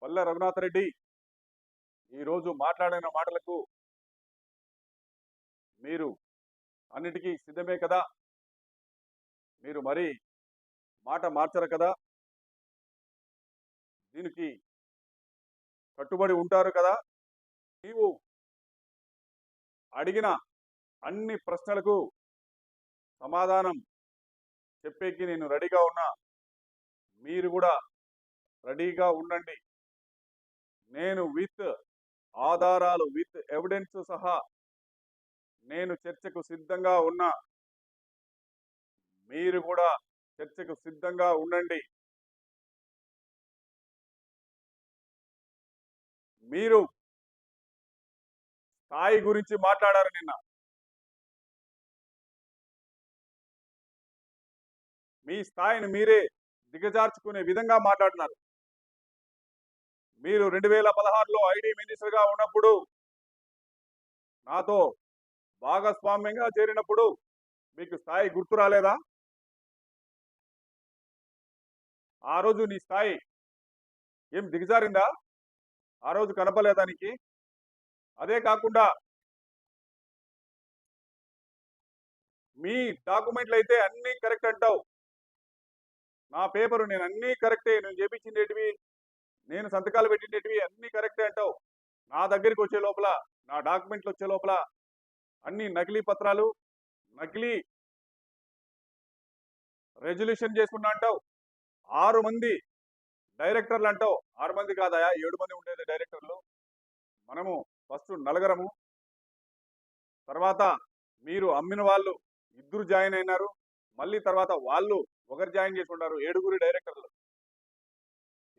పల్లె రఘునాథరెడ్డి ఈరోజు మాట్లాడిన మాటలకు మీరు అన్నిటికీ సిద్ధమే కదా? మీరు మరి మాట మార్చరు కదా? దీనికి కట్టుబడి ఉంటారు కదా? నీవు అడిగిన అన్ని ప్రశ్నలకు సమాధానం చెప్పేకి నేను రెడీగా ఉన్నా. మీరు కూడా రెడీగా ఉండండి. నేను విత్ ఆధారాలు, విత్ ఎవిడెన్స్ సహా నేను చర్చకు సిద్ధంగా ఉన్నా. మీరు కూడా చర్చకు సిద్ధంగా ఉండండి. మీరు స్థాయి గురించి మాట్లాడారు నిన్న. మీ స్థాయిని మీరే దిగజార్చుకునే విధంగా మాట్లాడినారు. మీరు 2016లో ఐడి మినిస్టర్గా ఉన్నప్పుడు నాతో భాగస్వామ్యంగా చేరినప్పుడు మీకు స్థాయి గుర్తు రాలేదా? ఆ రోజు నీ స్థాయి ఏం దిగజారిందా? ఆ రోజు కనపలేదా నీకు? అదే కాకుండా మీ డాక్యుమెంట్లు అయితే అన్ని కరెక్ట్ అంటావు. నా పేపరు నేను అన్ని కరెక్టే, నేను చేపించిండేటివి, నేను సంతకాలు పెట్టిండేటివి అన్ని కరెక్టే అంటావు. నా దగ్గరికి వచ్చే లోపల, నా డాక్యుమెంట్లు వచ్చే లోపల అన్ని నకిలీ పత్రాలు, నకిలీ రెజల్యూషన్ చేసుకున్నా అంటావు. 6 మంది డైరెక్టర్లు అంటావు. 6 మంది కాదయా, 7 మంది ఉండేది డైరెక్టర్లు. మనము ఫస్ట్ నలుగురము, తర్వాత మీరు అమ్మిన వాళ్ళు 2 జాయిన్ అయినారు, మళ్ళీ తర్వాత వాళ్ళు ఒకరు జాయిన్ చేసుకున్నారు. 7 డైరెక్టర్లు.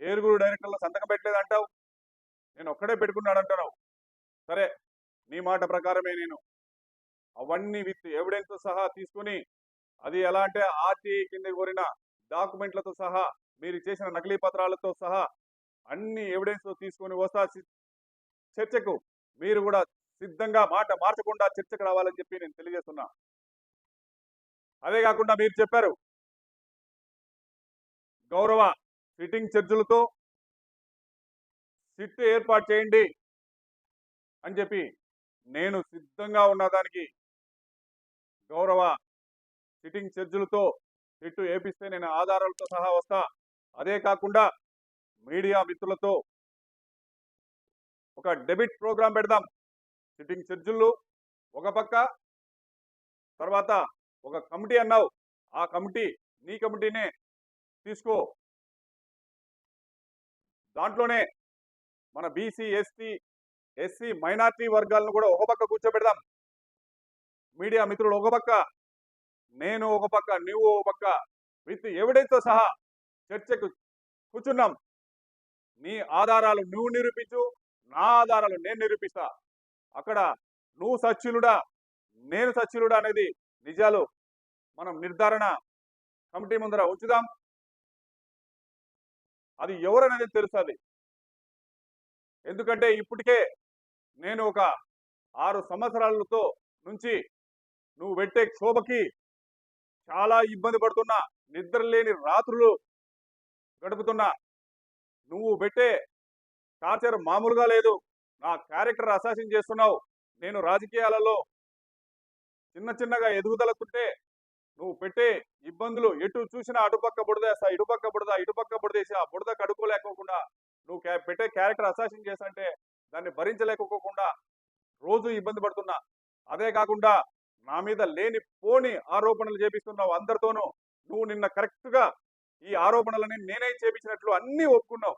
7 డైరెక్టర్లు సంతకం పెట్టలేదు అంటావు. నేను ఒక్కడే పెట్టుకున్నాడు అంటున్నావు. సరే, నీ మాట ప్రకారమే నేను అవన్నీ విత్ ఎవిడెన్స్ సహా తీసుకుని, అది ఎలా అంటే ఆర్టీఐ కింద కోరిన డాక్యుమెంట్లతో సహా, మీరు చేసిన నకిలీ పత్రాలతో సహా అన్ని ఎవిడెన్స్ తీసుకొని వస్తా చర్చకు. మీరు కూడా సిద్ధంగా, మాట మార్చకుండా చర్చకు రావాలని చెప్పి నేను తెలియజేస్తున్నా. అదే కాకుండా మీరు చెప్పారు, గౌరవ సిట్టింగ్ జడ్జిలతో సిట్ ఏర్పాటు చేయండి అని చెప్పి. నేను సిద్ధంగా ఉన్న దానికి. గౌరవ సిట్టింగ్ జడ్జిలతో సిట్టు ఏపిస్తే నేను ఆధారాలతో సహా వస్తా. అదే కాకుండా మీడియా మిత్రులతో ఒక డెబిట్ ప్రోగ్రాం పెడదాం. సిట్టింగ్ జడ్జిలు ఒక పక్క, తర్వాత ఒక కమిటీ అన్నావు, ఆ కమిటీ నీ కమిటీనే తీసుకో. దాంట్లోనే మన బీసీ, ఎస్టీ, ఎస్సీ, మైనార్టీ వర్గాలను కూడా ఒక పక్క కూర్చోబెడదాం. మీడియా మిత్రులు ఒక పక్క, నేను ఒక పక్క, నువ్వు ఒక పక్క, విత్ ఎవిడెన్స్ సహా చర్చకు కూర్చున్నాం. నీ ఆధారాలు నువ్వు నిరూపించు, నా ఆధారాలు నేను నిరూపిస్తా. అక్కడ నువ్వు సత్యులుడా, నేను సత్యులుడా అనేది నిజాలు మనం నిర్ధారణ కమిటీ ముందర ఉంచుదాం. అది ఎవరనేది తెలుస్తుంది. ఎందుకంటే ఇప్పటికే నేను ఒక 6 సంవత్సరాలతో నుంచి నువ్వు పెట్టే క్షోభకి చాలా ఇబ్బంది పడుతున్నా, నిద్ర లేని రాత్రులు గడుపుతున్నా. నువ్వు పెట్టే టార్చర్ మామూలుగా లేదు. నా క్యారెక్టర్ అసాసిన్ చేస్తున్నావు. నేను రాజకీయాలలో చిన్నగా ఎదుగుదలకుంటే నువ్వు పెట్టే ఇబ్బందులు ఎటు చూసినా అటుపక్క బుడదేస్తా, ఇటుపక్క బుడద, ఇటుపక్క బుడదేసి ఆ బుడద కడుక్కోలేకోకుండా నువ్వు పెట్టే క్యారెక్టర్ అసాసిన్ చేస్తుంటే దాన్ని భరించలేకపోకుండా రోజు ఇబ్బంది పడుతున్నా. అదే కాకుండా నా మీద లేని పోని ఆరోపణలు చేపిస్తున్నావు అందరితోనూ. నువ్వు నిన్న కరెక్ట్ గా ఈ ఆరోపణలని నేనే చేపించినట్లు అన్ని ఒప్పుకున్నావు.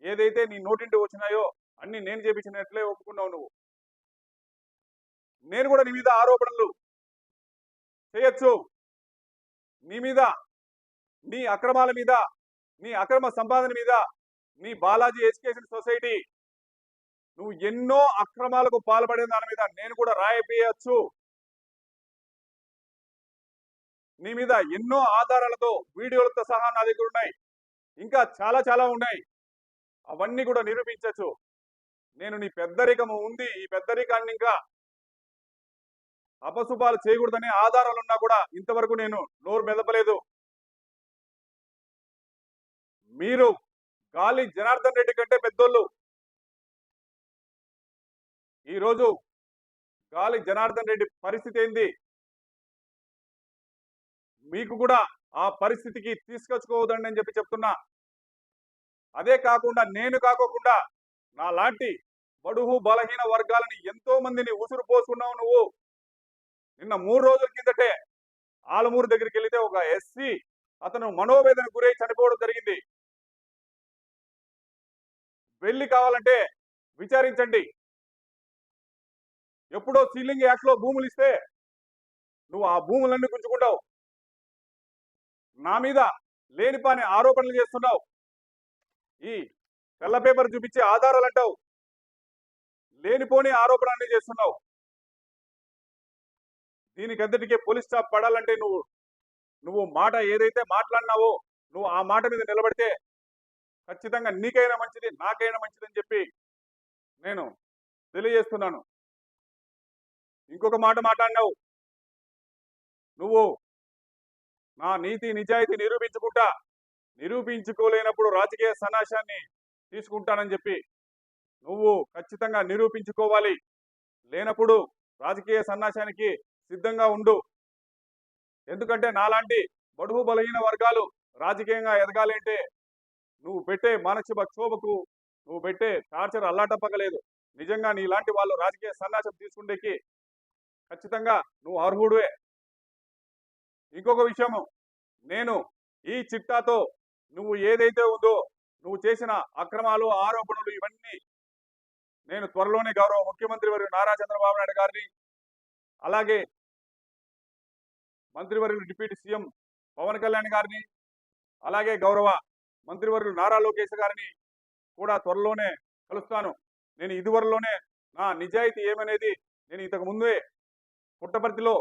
ఏదైతే నీ నోటింటి వచ్చినాయో అన్ని నేను చేపించినట్లే ఒప్పుకున్నావు నువ్వు. నేను కూడా నీ మీద ఆరోపణలు చేయొచ్చు. నీ మీద, నీ అక్రమాల మీద, నీ అక్రమ సంపాదన మీద, నీ బాలాజీ ఎడ్యుకేషన్ సొసైటీ, నువ్వు ఎన్నో అక్రమాలకు పాల్పడిన దాని మీద నేను కూడా రాయపేయచ్చు. నీ మీద ఎన్నో ఆధారాలతో, వీడియోలతో సహా నా దగ్గర ఉన్నాయి. ఇంకా చాలా ఉన్నాయి. అవన్నీ కూడా నిరూపించచ్చు. నేను నీ పెద్దరికము ఉంది, ఈ పెద్దరికాన్ని ఇంకా అపశుభాలు చేయకూడదనే ఆధారాలు ఉన్నా కూడా ఇంతవరకు నేను నోరు మెదపలేదు. మీరు గాలి జనార్దన్ రెడ్డి కంటే పెద్దోళ్ళు. ఈరోజు గాలి జనార్దన్ రెడ్డి పరిస్థితి ఏంది? మీకు కూడా ఆ పరిస్థితికి తీసుకొచ్చుకోవద్దండి అని చెప్పి చెప్తున్నా. అదే కాకుండా నేను కాకోకుండా నా లాంటి బడుగు బలహీన వర్గాలని ఎంతో మందిని ఉసురు పోసుకున్నావు నువ్వు. నిన్న 3 రోజుల కిందటే ఆలమూరు దగ్గరికి వెళితే ఒక ఎస్సీ అతను మనోవేదన గురై చనిపోవడం జరిగింది. వెళ్ళి కావాలంటే విచారించండి. ఎప్పుడో సీలింగ్ యాక్ట్ లో భూములు ఇస్తే నువ్వు ఆ భూములన్నీ గుంజుకుంటావు. నా మీద లేనిపాని ఆరోపణలు చేస్తున్నావు. ఈ తెల్ల పేపర్ చూపించే ఆధారాలు అంటావు. లేనిపోని ఆరోపణలు చేస్తున్నావు. దీనికంతటికీ పోలీస్ స్టాప్ పడాలంటే నువ్వు మాట ఏదైతే మాట్లాడినావో నువ్వు ఆ మాట మీద నిలబడితే ఖచ్చితంగా నీకైనా మంచిది, నాకైనా మంచిదని చెప్పి నేను తెలియజేస్తున్నాను. ఇంకొక మాట మాట్లాడినావు. నువ్వు నా నీతి నిజాయితీ నిరూపించుకోలేనప్పుడు రాజకీయ సన్యాసాన్ని తీసుకుంటానని చెప్పి నువ్వు ఖచ్చితంగా నిరూపించుకోవాలి. లేనప్పుడు రాజకీయ సన్యాసానికి సిద్ధంగా ఉండు. ఎందుకంటే నాలాంటి బడుగు బలహీన వర్గాలు రాజకీయంగా ఎదగాలి అంటే నువ్వు పెట్టే మానసిక క్షోభకు, నువ్వు పెట్టే టార్చర్ అల్లాటప్పగలేదు. నిజంగా నీలాంటి వాళ్ళు రాజకీయ సన్యాసం తీసుకుండేకి ఖచ్చితంగా నువ్వు అర్హుడువే. ఇంకొక విషయము, నేను ఈ చిట్టాతో నువ్వు ఏదైతే ఉందో నువ్వు చేసిన అక్రమాలు, ఆరోపణలు ఇవన్నీ నేను త్వరలోనే గౌరవ ముఖ్యమంత్రి వర్యులు నారా చంద్రబాబు నాయుడు గారిని, అలాగే మంత్రివర్యులు డిప్యూటీ సీఎం పవన్ కళ్యాణ్ గారిని, అలాగే గౌరవ మంత్రివర్యులు నారా లోకేష్ గారిని కూడా త్వరలోనే కలుస్తాను. నేను ఇదివరలోనే నా నిజాయితీ ఏమనేది నేను ఇంతకు ముందే పుట్టపర్తిలో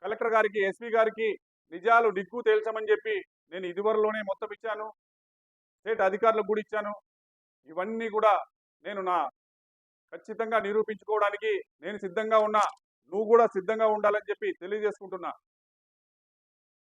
కలెక్టర్ గారికి, ఎస్పీ గారికి నిజాలు నిగ్గు తేల్చమని చెప్పి నేను ఇదివరలోనే మొత్తం ఇచ్చాను. స్టేట్ అధికారులకు కూడా ఇచ్చాను. ఇవన్నీ కూడా నేను ఖచ్చితంగా నిరూపించుకోవడానికి నేను సిద్ధంగా ఉన్నా. నువ్వు కూడా సిద్ధంగా ఉండాలని చెప్పి తెలియజేసుకుంటున్నా.